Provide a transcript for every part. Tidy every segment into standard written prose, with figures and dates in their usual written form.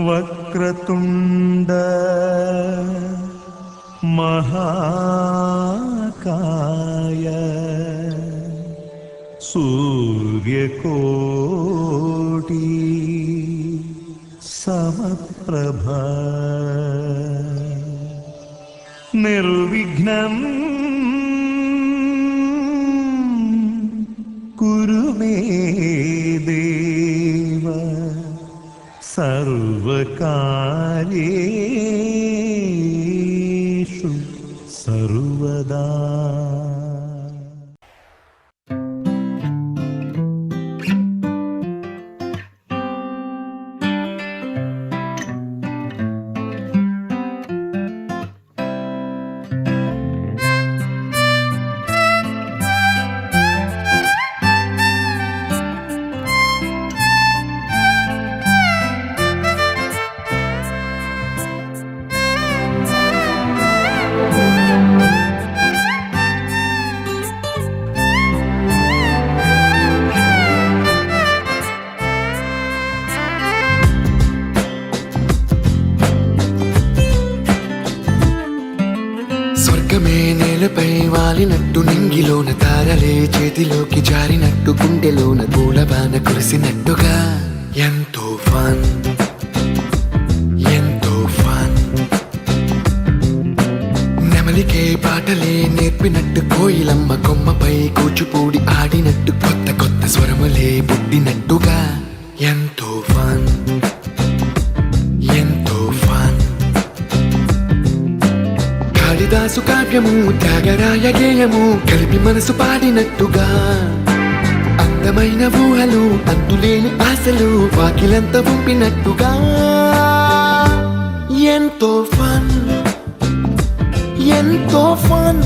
వక్రతుండ మహాకాయ సూర్యకోటి సమప్రభ నిర్విఘ్నం కురు మే దేవ సర్వకార్యేషు సర్వదా. స్వర్గమే నేలపై వాలినట్టు నింగిలోన తారలే చేతిలోకి జారినట్టు గుండెలోన పూలబాన కురిసినట్టుగా ఎంతో ఫన్ ఎంతో ఫన్. నెమలికే పాటలే నేర్పినట్టు కోయిలమ్మ కొమ్మపై కూచిపూడి ఆడినట్టు కొత్త కొత్త స్వరములే పుట్టినట్టుగా ఎంతో ఫన్ ఎంతో ఫన్. కాళిదాసు కావ్యము త్యాగరాయ గేయము కలిపి మనసు పాడినట్టుగా అందమైన ఊహలు అంతులేని ఆశలు వాకిలంత పంపినట్టుగా ఎంతో ఫన్ ఎంతో ఫన్.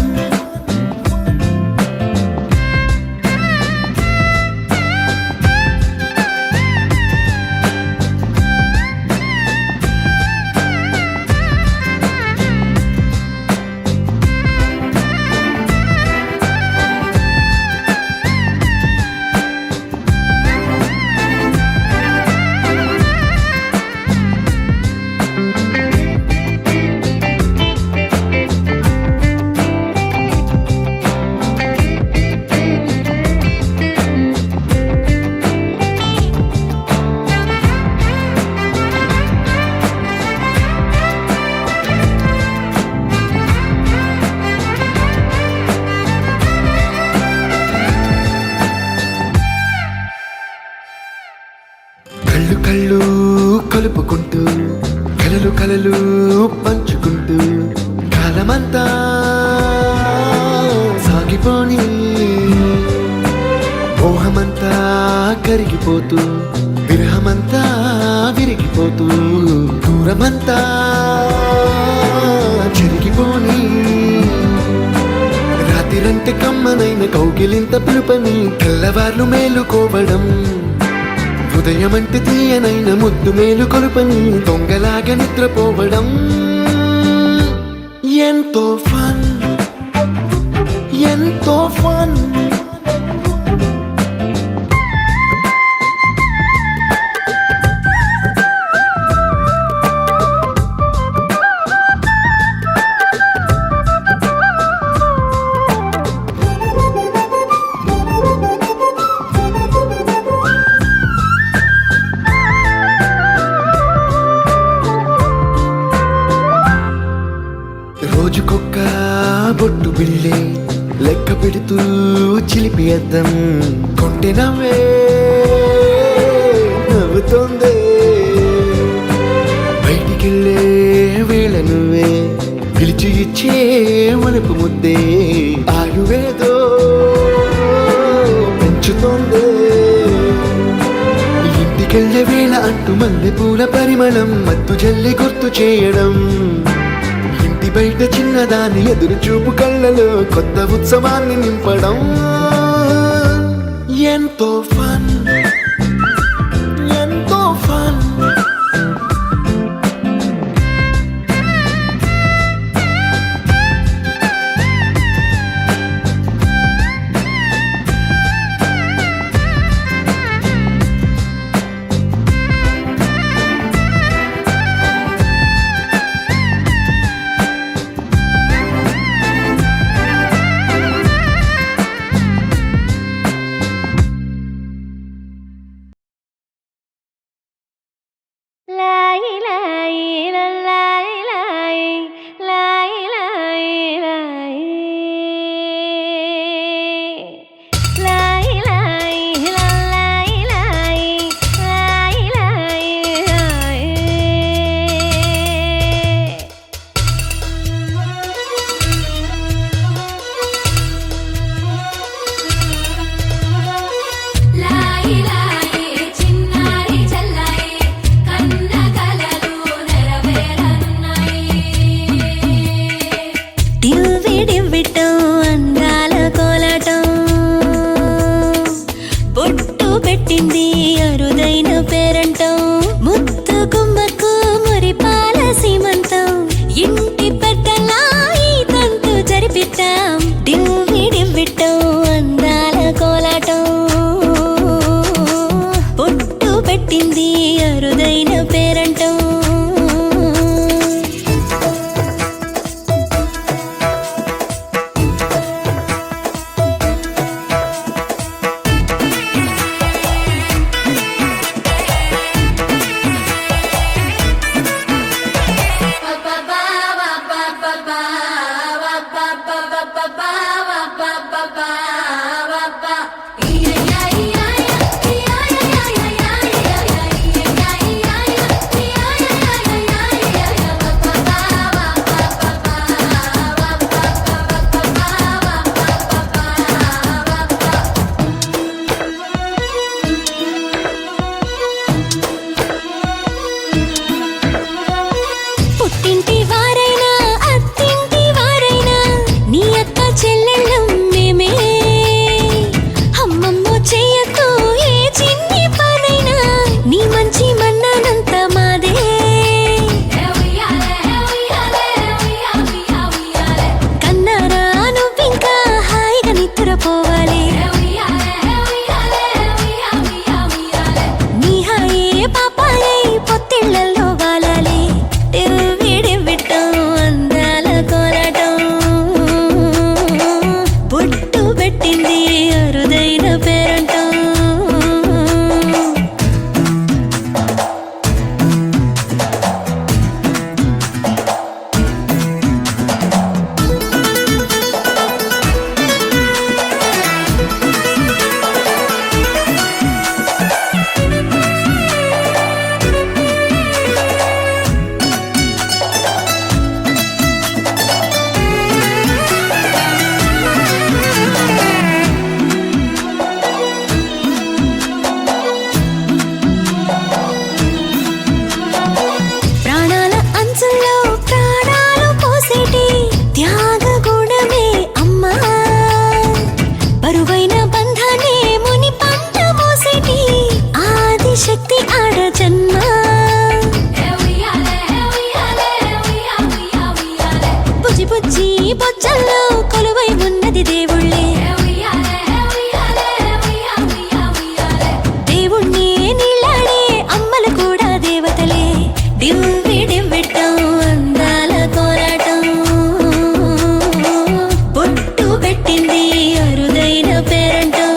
కళ్ళు కళ్ళు కలుపుకుంటూ కలలు కలలు పంచుకుంటూ కాలమంతా సాగిపోని మోహమంతా కరిగిపోతూ విరహమంతా విరిగిపోతూ దూరమంతా చెరిగిపోని రాత్రిరంటే కమ్మనైన కౌగిలింత పిలుపని తెల్లవార్లు మేలుకోవడం హృదయమంటే తీయనైన ముద్దు మేలు కొలుపని దొంగలాగా నిద్రపోవడం ఎంతో ఫన్ ఎంతో ఫన్. రోజుకొక్క బొట్టు బిళ్ళే లెక్క పెడుతూ చిలిపి అద్దం కొంటె నవ్వే నవ్వుతోందే బయటికెళ్ళే వేళ నువ్వే పిలిచి ఇచ్చే వనపు ముద్దే ఆయువేదో పెంచుతోందే. ఇంటికెళ్ళే వేళ అంటూ మల్లె పూల పరిమళం మత్తు జల్లి గుర్తు చేయడం బయట చిన్నదాని ఎదురు చూపు కళ్ళలో కొత్త ఉత్సవాన్ని నింపడం ఎంతో ఫన్ ఎంతో ఫన్. పెట్టింది అరుదైన పేరంటం. ప్రాణాల అంచుల్లో ప్రాణాలు పోసేటి త్యాగ గుణమే అమ్మా. బరువైన బంధాన్ని ముని పంట మోసేటి ఆదిశక్తి ఆడ జన్మ. బుజ్జి బుజ్జి బొజ్జల్లో కొలువై ఉన్నది దేవుళ్ళే. దేవుణ్ణి నీళ్ళాడే అమ్మలు కూడా దేవతలే. డివ్వి డివ్విట్టం అందాల కోలాటం. బొట్టు పెట్టింది అరుదైన పేరంటం.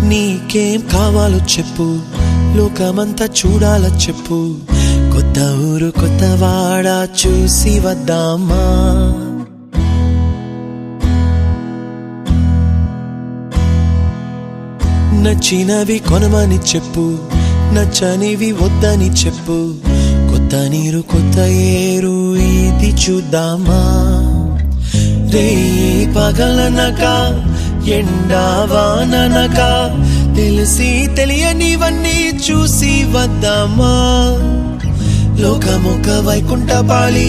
నీకేం కావాలో చెప్పు, లోకమంతా చూడాల చెప్పు. కొత్త ఊరు కొత్త వాడ చూసి వద్దామా. నచ్చినవి కొనమని చెప్పు, నచ్చనివి వద్దని చెప్పు. కొత్త నీరు కొత్త ఏరు ఇది చూద్దామా. రే పగలనక ఎండావాననక తెలిసి తెలియనివన్నీ చూసి వద్దామా. లోకమొక వైకుంఠపాళి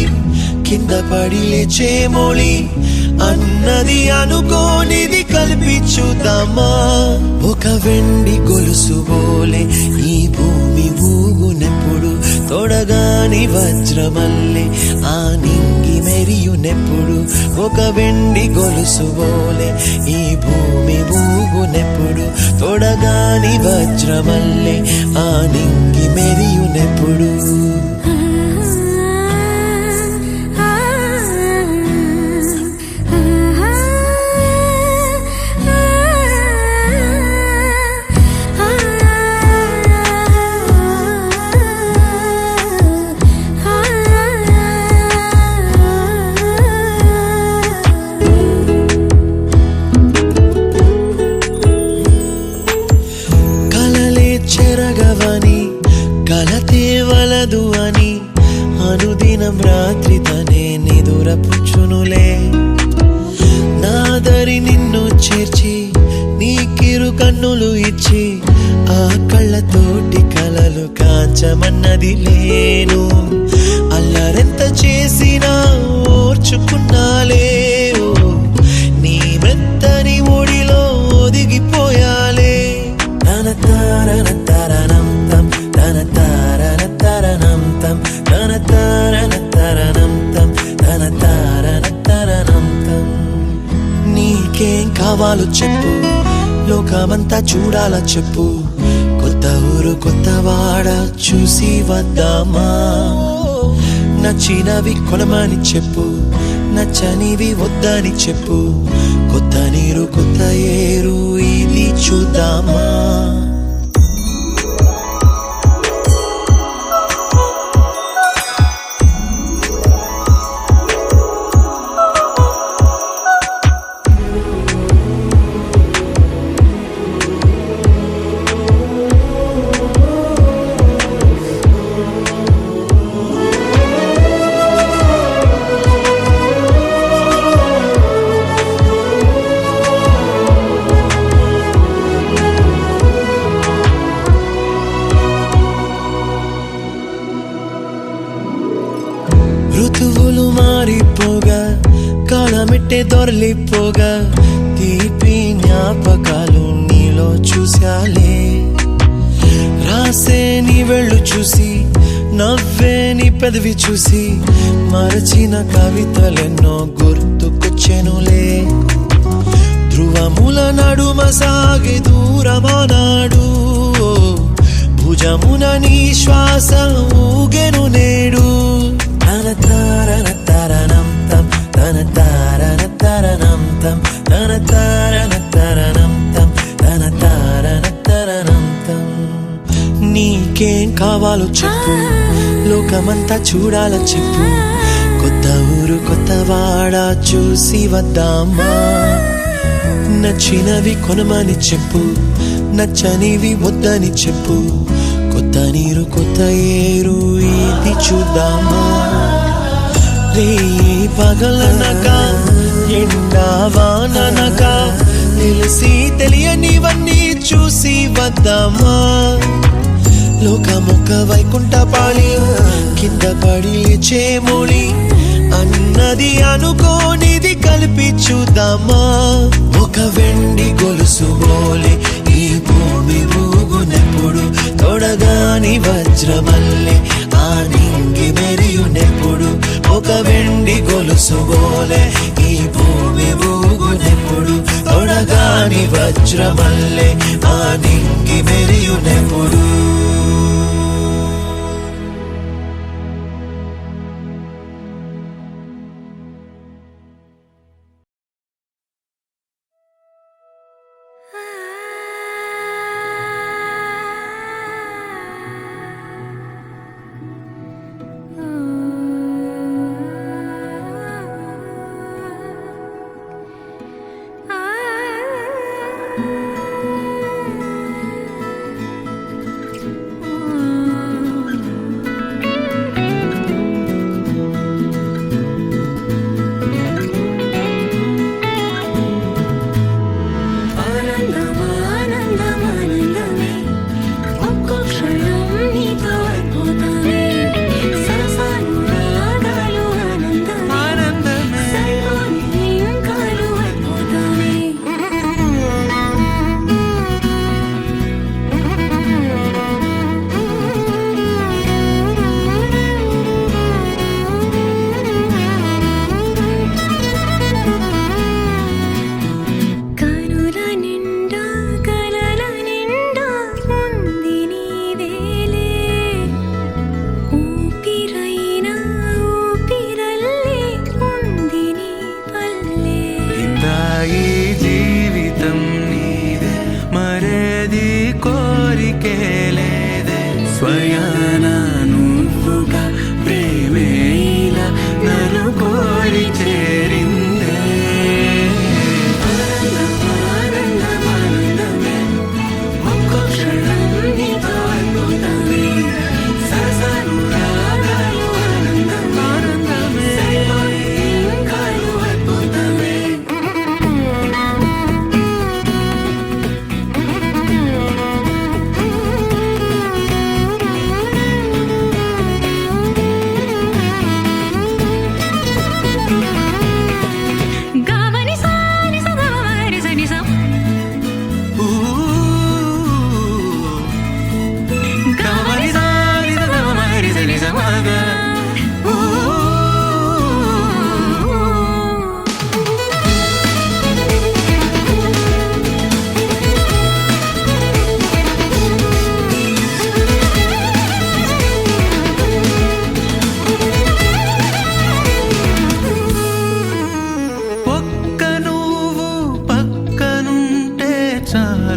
కింద పడి లేచే మోళి అన్నది అనుకోనిది కలిపి చూద్దామా. ఒక వెండి గొలుసు బోలే ఈ భూమి ఊగునెప్పుడు, తొడగాని వజ్రమల్లే ఆ నింగి మెరియునెప్పుడు. ఒక వెండి గొలుసు బోలే ఈ భూమి ఊగునెప్పుడు, తొడగాని వజ్రమల్లే ఆ నింగి మెరియునెప్పుడు. చెరగవని కలతే వలదు అని అనుదినం రాత్రి తనే నిదురపుచ్చునులే. నాదరి నిన్ను చేర్చి నీకిరు కన్నులు ఇచ్చి ఆ కళ్ళతోటి కలలు కాంచమన్నది లేను. అల్లరెంత చేసినా ఓర్చుకున్నాలే. నీ మెత్తని ఒడిలో ఒదిగిపోయాలే. తన తారన తరణం తం తన తారన తరణం తం తన తారన తరణం తం తన తారన తరణం తం. నీకేం కావాలో చెప్పు, లోకమంతా చూడాల చెప్పు. కొత్త ఊరు కొత్త వాడ చూసి వద్దామా. నచ్చినవి కొనమని చెప్పు, నచ్చనివి వద్దని చెప్పు. కొత్త నీరు కొత్త ఏరు ఇది చూద్దామా. ఋతువులు మారిపోగా కాలమెట్టే దొరలిపోగా తీపి జ్ఞాపకాలు జ్ఞాపకాలు నీలో చూశాలే. రాసే నీ వెళ్ళు చూసి, నవ్వే నీ పెదవి చూసి, మరచిన కవితలెన్నో గుర్తుకొచ్చెనులే. ధ్రువముల నడుమ సాగే దూరమనాడు, భుజమున నీ శ్వాస ఊగెను నేడు. తన తారన తరణం తం, తన తారన తరణం తం, తన తారన తరణం తం, తన తారన తరణం తం. నీకేం కావాలో చెప్పు, లోకమంతా చూడాల చెప్పు. కొత్త ఊరు కొత్త వాడ చూసి వద్దామా. నచ్చినవి కొనమని చెప్పు, నచ్చనివి వద్దని చెప్పు. కొత్త నీరు కొత్త ఏరు ఇది చూద్దామా. రే పగలనక ఎండా వాననక తెలిసి తెలియనివన్నీ చూసి వద్దామా. లోకమొక్క వైకుంఠపాళి, కింద పడి లేచే మోళి, అన్నది అనుకోనిది కలిపి చూద్దామా. ఒక వెండి గొలుసు బోలే ఈ భూమి ఊగునెప్పుడు, తొడగాని వజ్రమల్లె ఆ నింగి మెరియునెప్పుడు. ఒక వెండి గొలుసు బోలే ఈ భూమి ఊగునెప్పుడు, తొడగాని వజ్రమల్లె ఆ నింగి మెరియునెప్పుడు. స్వయాన నువ్వుగా ప్రేమే ఇలా నన్ను కోరి చేరిందే. ఆనందమే ఒక్కో క్షణం నీతో అద్భుతమే, సరసను రాగాలు ఆనందమే, కాలు అద్భుతమే.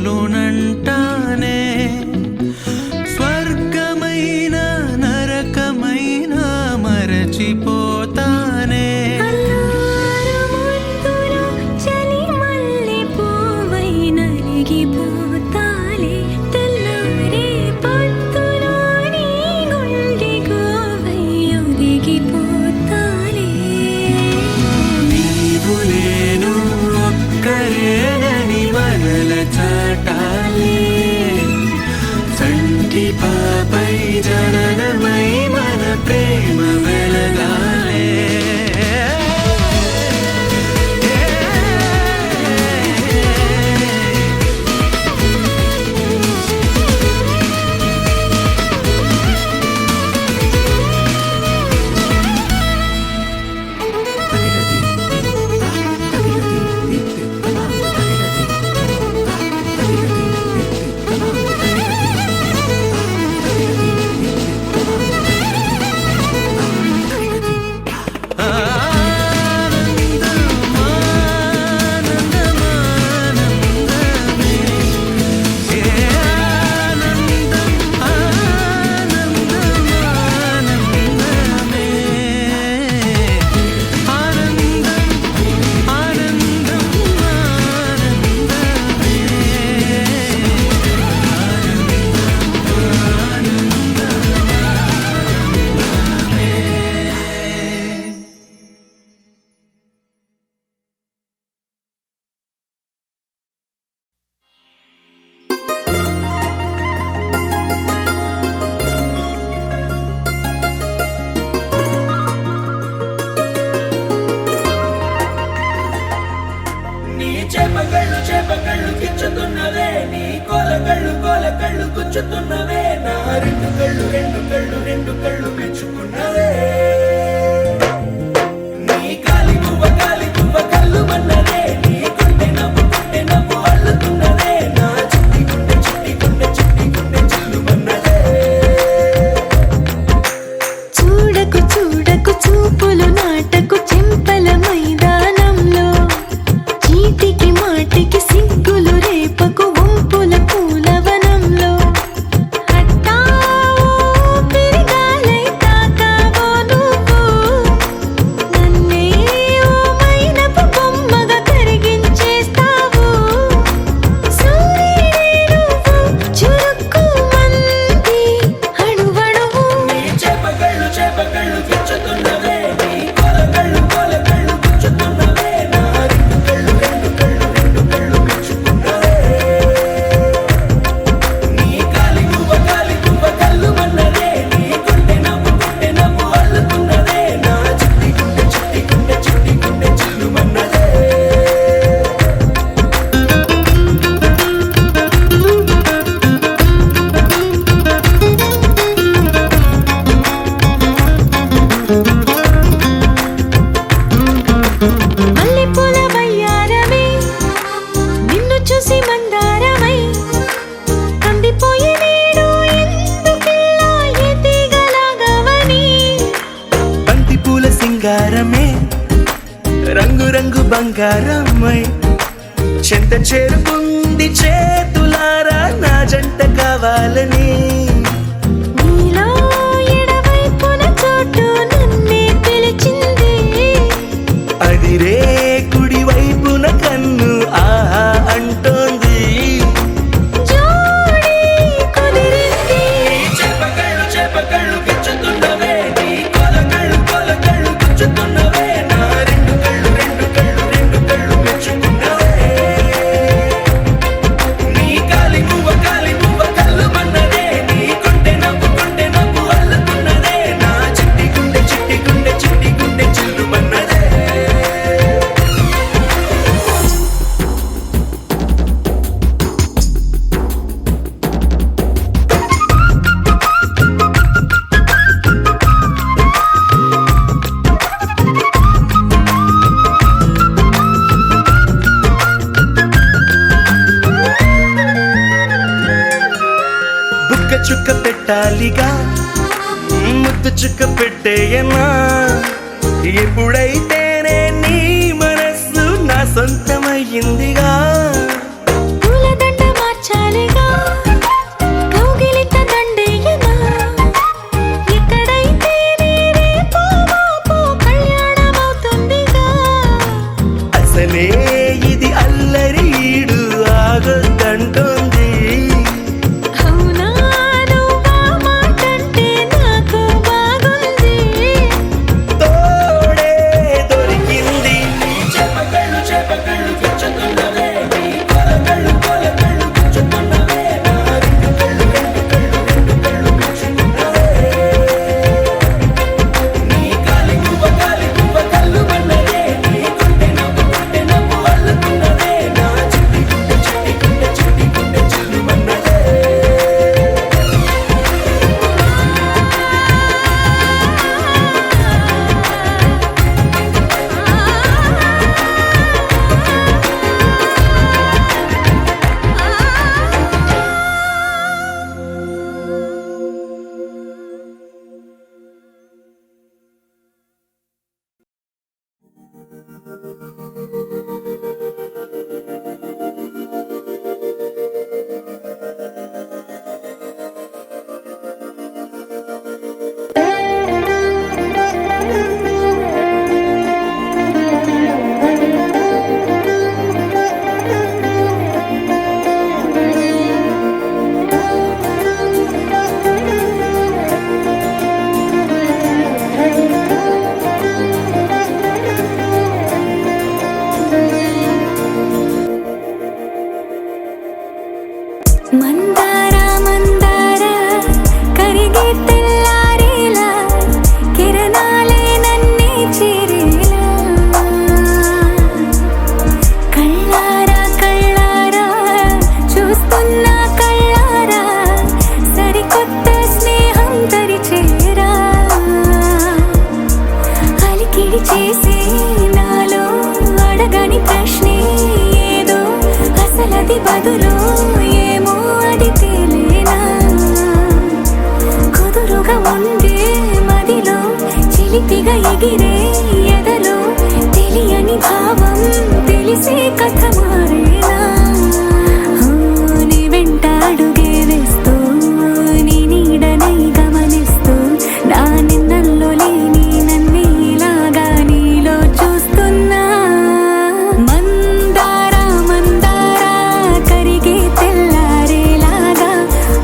చాలునంటానే, స్వర్గమైన నరకమైన మరచిపోతానే. చలి మల్లె పూవై నలిగిపోతాలే, తెల్లారే పొద్దులో నీ గుండె గోవై ఒదిగిపోతాలే. నీవు నేను ఒక్కరేనని మనల చాటాలే, చంటి పాపై జననమై మన ప్రేమ వెలగాలే. గుచ్చుతున్నవే నా రెండు కళ్ళు రెండు కళ్ళు రెండు కళ్ళు మెచ్చుకున్నవే నీ కాలి పువ్వ కళ్ళు మన్నదే నీ గుండె నవ్వు అల్లుతున్నదే నా చిట్టి గుండె చిల్లు మన్నదే చూడకు చూడకు చూపులు నాటకు చెంపల మైదానంలో చీటికి మాటికి సిగ్గులు రేపకు వంపుల పూలవనంలో హట్టావో పిరిగాలై తాకావో నువ్వు నన్నే ఓ మైనపు బొమ్మగా కరిగించేస్తావు సూర్యుడే నువ్వు చురుక్కు మంది అణువణువు నీ చేపకళ్ళు గుచ్చుతున్నవే నీ కొలకళ్ళు గుచ్చుతున్నవే నా రెండు కళ్ళు మెచ్చుకున్నవే నీ కాలి పువ్వ కళ్ళు మన్నదే నీ గుండె నవ్వు అల్లుతున్నదే నా చిట్టి గుండె చిల్లు మన్నదే మల్లెపూల వయ్యారమే నిన్ను చూసి మందారమై కందిపోయి నేడు ఎందుకిలా ఎదిగలాగవని బంతి పూల సింగారమే రంగు రంగు బంగారమై చెంత చేరుకుంది చేతులారా నా జంట కావాలని నీలో ఎడవైపున చోటు నన్నే పిలిచింది అదిరే కుడి వైపున కన్ను ఆహా అంటోంది జోడి కుదిరింది చేపకళ్ళు గుచ్చుతున్నవే నీ కొలకళ్ళు గుచ్చుతున్నవే నా రెండు కళ్ళు మెచ్చుకున్నవే నీ కాలి పువ్వ కళ్ళు మన్నదే నీ గుండె నవ్వు అల్లుతున్నదే నా చిట్టి గుండె చిల్లు మన్నదే బుక్క చుక్క పెట్టాలిగా ముద్దు చుక్క పెట్టేయనా ఎప్పుడైతేనే నీ మనస్సు నా సొంతమయ్యిందిగా పూలదండ మార్చాలిగా కౌగిలిత దండేయనా ఎక్కడైతే రేపో మాపో కళ్యాణమవుతుందిగా అసలే ఇది అల్లరి ఈడు ఆగొద్దంటోంది అవునా నువ్వా మాటంటే నాకు బాగుంది తోడే దొరికింది చేపకళ్ళు గుచ్చుతున్నవే నీ కొలకళ్ళు గుచ్చుతున్నవే నా రెండు కళ్ళు మెచ్చుకున్నవే నీ కాలి పువ్వ కళ్ళు మన్నదే నీ గుండె నవ్వు అల్లుతున్నదే నా చిట్టి గుండె చిల్లు మన్నదే మందార మందార కరిగే తెల్లారేలా కిరణాలే నన్నే చేరేలా కళ్ళారా కళ్ళారా చూస్తున్నా కళ్ళారా బదులో ఏమో అది తేలేనా కుదురుగా ఉండే మదిలో చిలిపిగా ఎగిరే ఎదలో తెలియని భావం తెలిసే కథ మారేనా నీ వెంట అడుగే వేస్తూ నీ నీడనై గమనిస్తూ నా నిన్నల్లో లేని నన్నే ఇలాగా నీలో చూస్తున్నా మందారా మందారా కరిగే తెల్లారేలాగా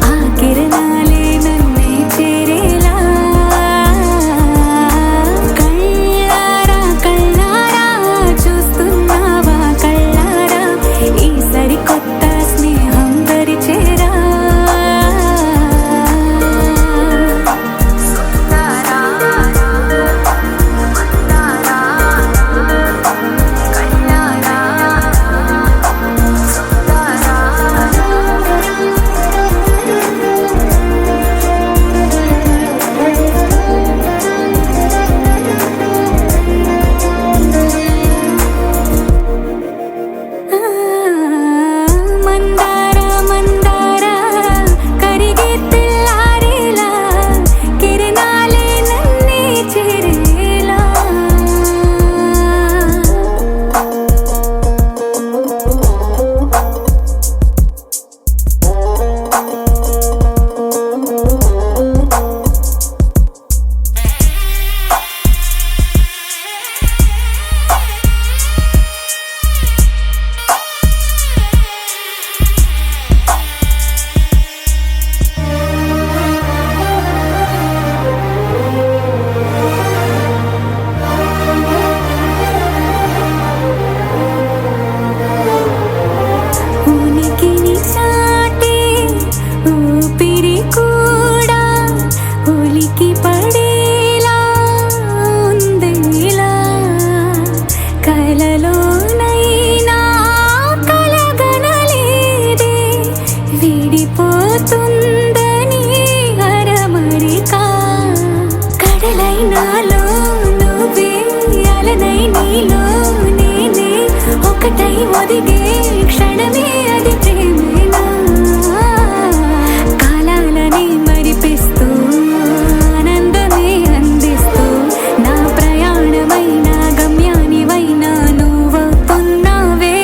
ఆ కిరణాలే నన్నే చేరేలా కళ్ళారా కళ్ళారా చూస్తున్నావా కళ్ళారా ఈ సరికొత్త స్నేహం పరిచేరా మందారా మందారా కరిగే తెల్లారేలా కిరణాలే నన్నే చేరేలా ఉనికిని చాటే ఊపిరి కూడా ఉలికి పడేలా ఉందేలా కలలోనైనా కలగనలేదే విడిపోతుందని అరమరిక కడలైనాలో నువ్వే అలనై నీలో నేనే ఒకటై ఒదిగే క్షణమే అది ప్రేమేనా కాలాలని మరిపిస్తూ ఆనందమే అందిస్తూ నా ప్రయాణమైన గమ్యానివైనా నువ్వవుతున్నావే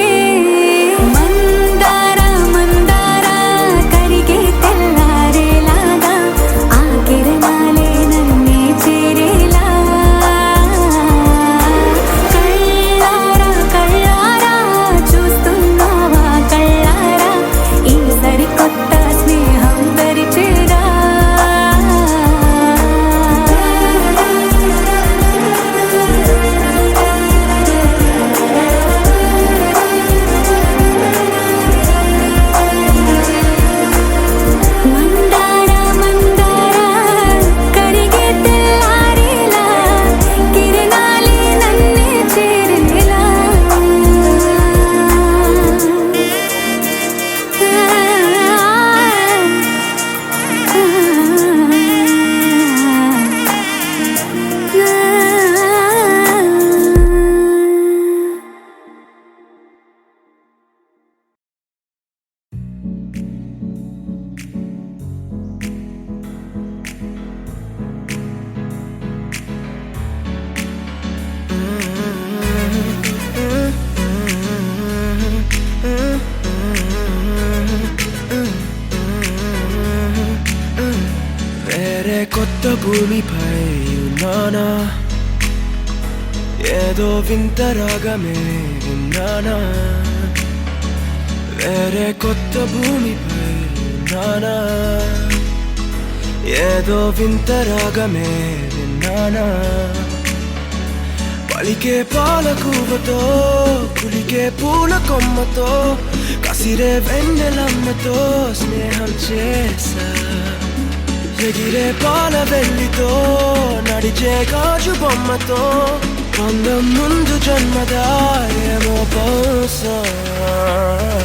మందారా మందారా కరిగే తెల్లారేలాగా ఆ కిరణాలే నన్నే చేరేలా కళ్ళారా కళ్ళారా చూస్తున్నావా కళ్ళారా ఈ సరికొత్త స్నేహం పరిచేరా మందారా మందారా కరిగే తెల్లారేలా కిరణాలే నన్నే చేరేలా వేరే కొత్త భూమిపై ఉన్నానా ఏదో వింత రాగమే విన్నానా వేరే కొత్త భూమిపై ఉన్నానా ఏదో వింత రాగమే విన్నానా పలికే పాలకూవతో కులికే పూల కొమ్మతో కసిరే వెన్నెలమ్మతో స్నేహం చేసా ఎగిరే పాల వెల్లితో నడిచే గాజు బొమ్మతో అందం ముందు జన్మదా ఏమో బహుశా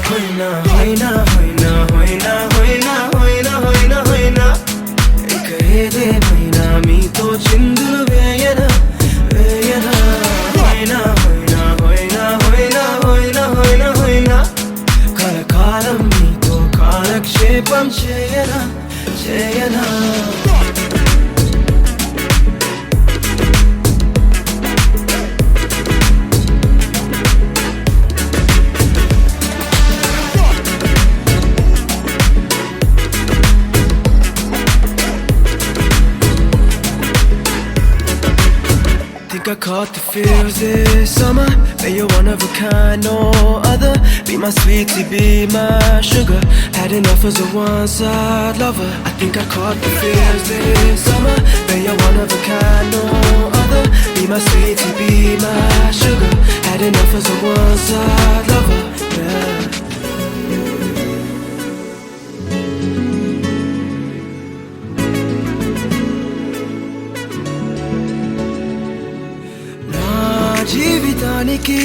హోయినా హోయినా హోయినా హోయినా హోయినా హోయినా హోయినా హోయినా ఇక ఏదేమైనా మీతో చిందులు వేయనా వేయనా హోయినా హోయినా హోయినా హోయినా హోయినా హోయినా హోయినా కలకాలం చేయనా చేయనా Think I caught the feels this summer. Bet you're one of a kind, no other. Be my sweetie, be my sugar. Had enough as a one-side lover. I think I caught the feels this summer. Bet you're one of a kind, no other. Be my sweetie, be my sugar. Had enough as a one-side lover. Yeah. జీవితానికి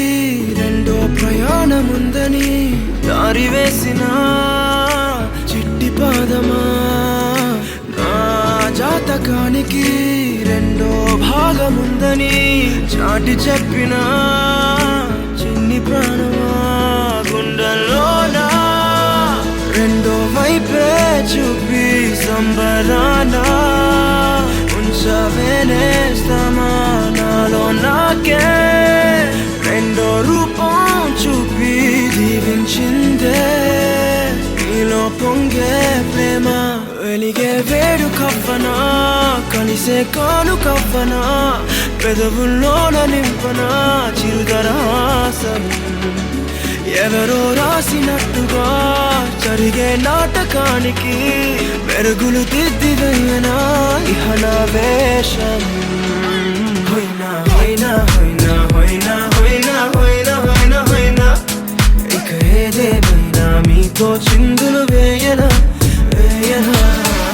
రెండో ప్రయాణముందని దారి వేసిన చిట్టి పాదమా నా జాతకానికి రెండో భాగముందని చాటి చెప్పిన చిన్ని ప్రాణమా గుండెల్లోనా రెండో వైపే చూపి సంబరానా ఉంచవేనేస్తామా నాలో నాకే రెండో రూపం చూపి దీవించిందే నీలో పొంగే ప్రేమ వెలిగే వేడు కవ్వనా కలిసే కాను కవ్వనా పెదవుల్లోన నింపనా చిరుదరాసం ఎవరో రాసినట్టుగా జరిగే నాటకానికి మెరుగులు దిద్దివేయనా ఇహ నా వేషం హోయినా హోయినా హోయినా హోయినా హోయినా హోయినా హోయినా హోయినా ఇక ఏదేమైనా మీతో చిందులు వేయనా వేయనా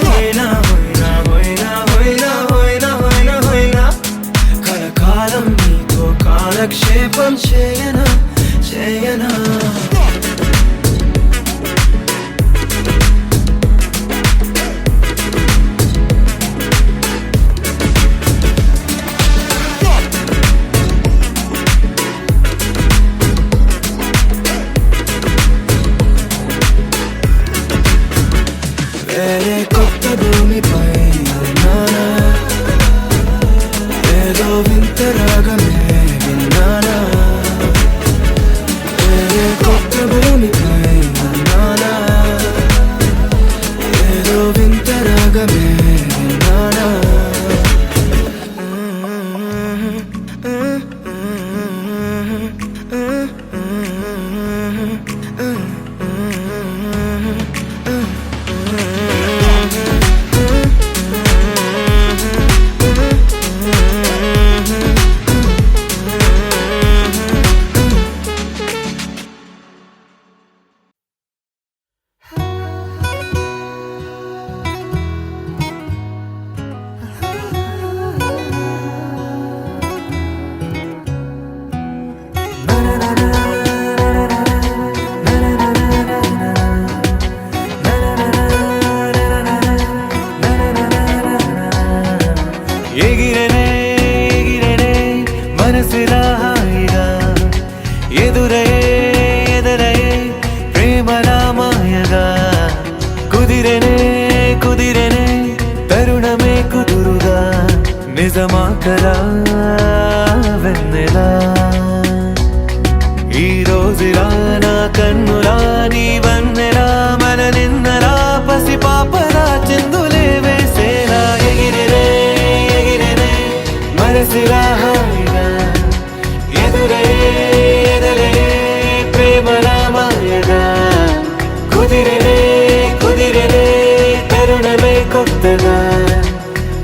హోయినా హోయినా హోయినా హోయినా హోయినా హోయినా హోయినా కలకాలం మీతో కాలక్షేపం చేయనా చేయనా వేరే కొత్త భూమిపై ఉన్నానా ఏదో వింత రాగమే విన్నానా వేరే కొత్త భూమిపై ఉన్నానా ఏదో వింత రాగమే విన్నానా ఎగిరనే ఎగిరనే మనసులా హాయిగా ఎదురయే ఎదురయే ప్రేమలా మాయగా కుదిరనే కుదిరనే తరుణమే కుదురుగా నిజమా కలా వెన్నెలా ఈ రోజులా నా కన్నులా నీ వన్నెలా మన నిన్నలా పసి పాపలా చిందులే వేసేలా ఎగిరనే ఎగిరనే మనసులా హాయిగా ఎదురయే ఎదురయే ప్రేమలా మాయగా కుదిరనే కుదిరనే తరుణమే కొత్తగా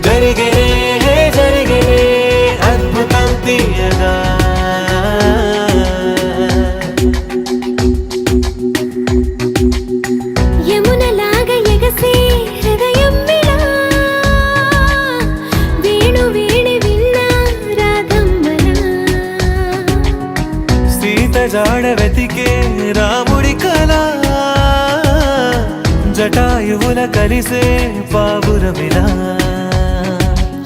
జరిగనే జరిగనే అద్భుతం తీయగా యమునలాగా ఎగసే హృదయం విలా వేణు వేణి విన్నా రాగమ్మలా సీత జాడ వెతికే రాముడి కళ జటాయువుల కలిసే పావురమిలా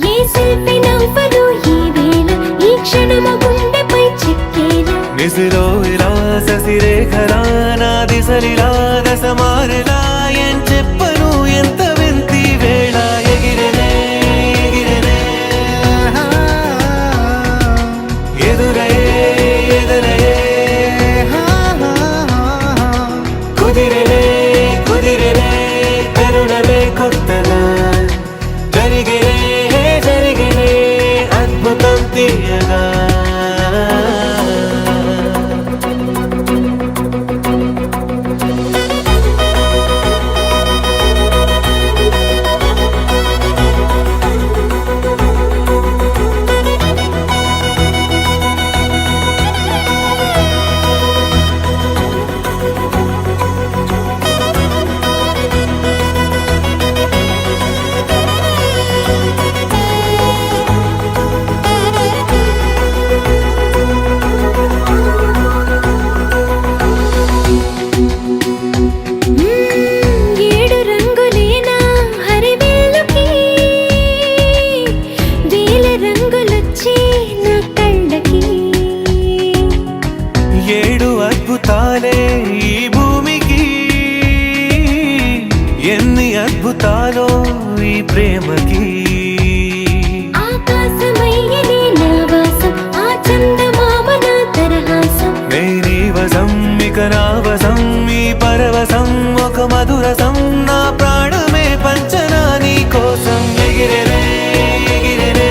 ఏ శిల్పి నవ్వదు ఈ వేళ ఈ క్షణము గుండెపై చిక్కేలా నిసిలో ఇలా ససిరేఖలా నా దిశలిలా దశమారలా ఏం చెప్పను తీయగా ఏడు రంగులేనా హరివిల్లుకి వేల రంగులొచ్చే నా కళ్ళకి ఏడు అద్భుతాలే ఈ భూమికి ఎన్ని అద్భుతాలో ఈ ప్రేమకి ఆకాశమయ్యనే నా వాసం ఆ చందమామ నా తరహాసం మేరీ వసం ఇక నా వసం ఈ పరవశం ఒక మధురసం నా ప్రాణమే పంచనా నీ కోసం ఎగిరెనే ఎగిరెనే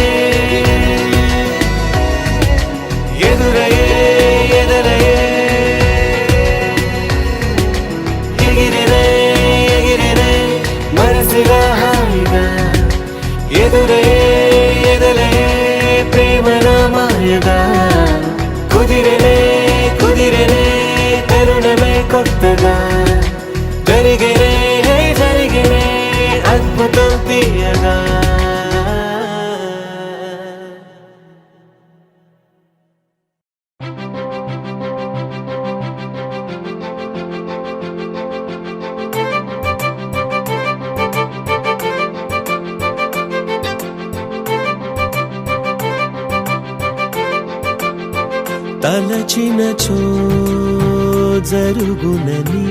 ఎదురయే ఎదరయే ఎగిరెనే ఎగిరెనే మనసుగా హాయిగా ఎదురయే ఎదలయే ప్రేమ నా మాయగా కుదిరెనే కుదిరెనే తరుణమే కొత్తగా జరిగేనే జరిగేనే అద్భుతం తీయగా తలచినచో జరుగునని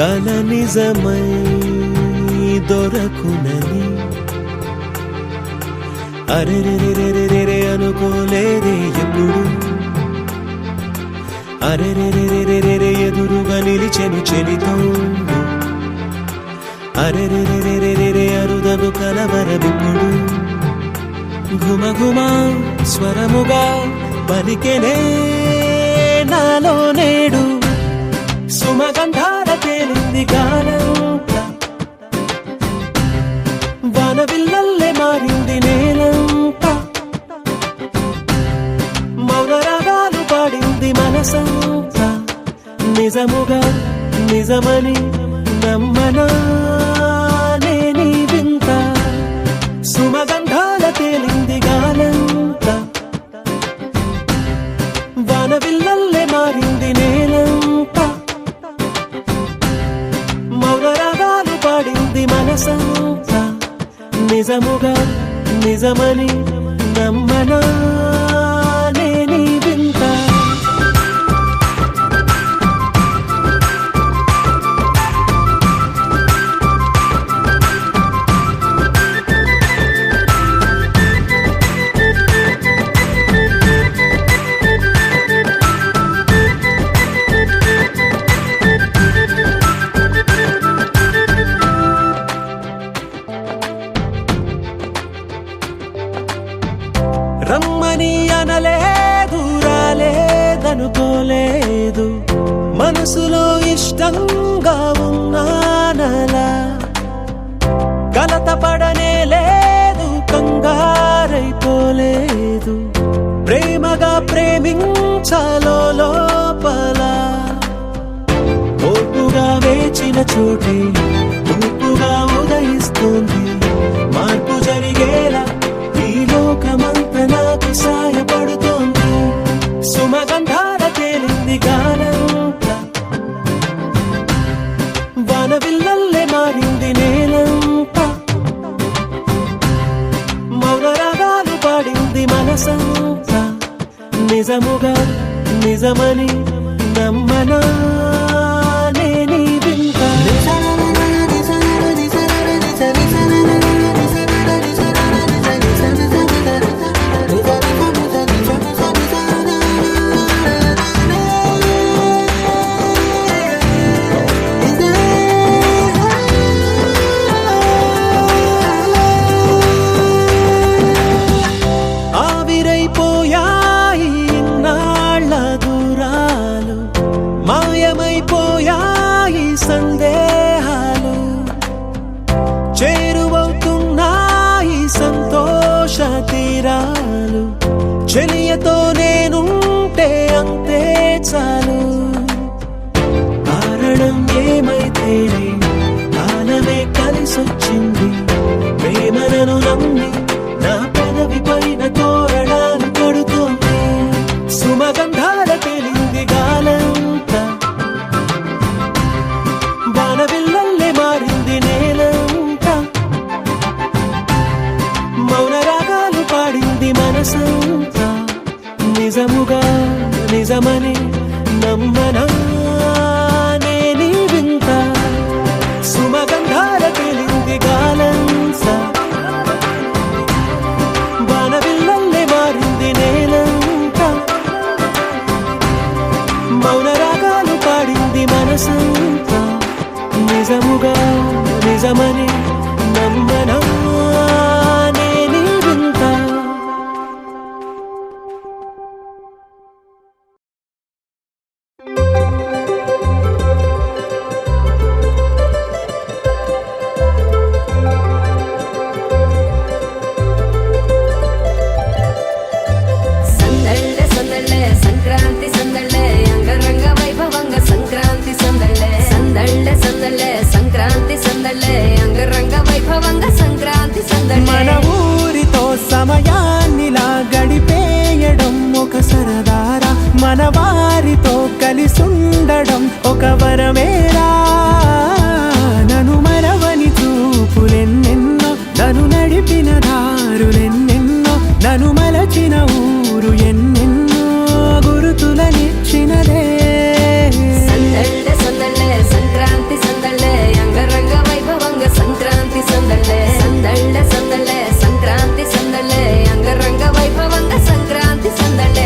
కల నిజమై దొరకునని అరెరెరెరెరెరె అనుకోలేదే ఎప్పుడు అరెరెరెరెరెరె ఎదురుగా నిలిచెను చెలితోండు అరెరెరెరెరెరె అరుదను కలవరమిప్పుడు ఘుమఘుమ స్వరముగా పలికెనే నాలో నేడు సుమగంధాల తేలింది గానంతా వానవిల్లల్లే మారింది నేలంతా మౌనరాగాలు పాడింది మనసంతా నిజముగా నిజమని నమ్మనా నేనీ వింత సుమగంధాల తేలింది గానంతా వానవిల్లల్లే మారింది నేలంతా మౌనరాగాలు పాడింది మనసంతా నిజముగా నిజమని నమ్మనా నేనీ వింత రమ్మని అనలేదు రాలేదనుకోలేదు మనసులో ఇష్టంగా ఉన్నానలా కలత పడనే లేదు కంగారైపోలేదు ప్రేమగా ప్రేమించాలో లోపల ఓపుగా వేచిన చోటే తూపుగా ఉదయిస్తుంది మార్పు జరిగేలా ఈ లోకమంత నాకు సాయపడుతోంది సుమగంధాల తేలింది గానంతా వానవిల్లల్లే మారింది నేలంతా మౌనరాగాలు పాడింది మనసంతా నిజముగా నిజమని నమ్మనా నేనీ వింత చాలు కారణం ఏమైతేనే కాలమే కలిసొచ్చింది ప్రేమలను నమ్మి నా పెదవి పైన తోరణాలు కడుతోంది సుమగంధాల తేలింది గాలంతా వానవిల్లల్లే మారింది నేలంతా మౌన రాగాలు పాడింది మనసంతా నిజముగా నిజమని నమ్మనా నీ వింత సుమగంధాల తేలింది గాలంతా వానవిల్లల్లే మారింది నేలంతా మౌన రాగాలు పాడింది మనసంతా నిజముగా నిజమని నమ్మనా నీ వింత సందళ్ళ సందళ్ళ సంక్రాంతి సందళ్ళ అంగరంగ వైభవంగ సంక్రాంతి సందళ్ళ సందళ్ళ సందళ్ళ సంక్రాంతి సందళ్ళ అంగరంగ వైభవంగ సంక్రాంతి సందళ్ళ మన ఊరితో సమయాన్నిలా గడిపేయడం ఒక సరదారా మన వారితో కలిసుండడం ఒక వరమేరా నన్ను మరవని చూపులెన్నెన్నో నన్ను నడిపిన దారులెన్నెన్నో నన్ను మలచిన ఊరు ఎన్నెన్నో గురుతులనిచ్చినదే సందళ్ళ సందళ్ళ సంక్రాంతి సందళ్ళ అంగరంగ వైభవంగ సంక్రాంతి సందళ్ళ సందళ్ళ సందళ్ళ సంక్రాంతి సందళ్ళ అంగరంగ వైభవంగ సంక్రాంతి సందళ్ళ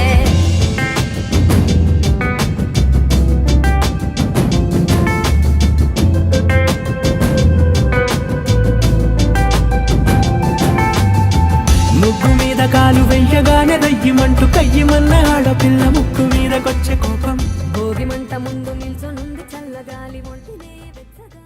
ముగ్గు మీద కాలు వెయ్యగానే దయ్యమంటూ కయ్యమన్న ఆడపిల్ల ముక్కు మీదకొచ్చే కోపం భోగి మంట ముందు నిల్చొనుంది చల్లగాలి ఒంటినే వెచ్చగా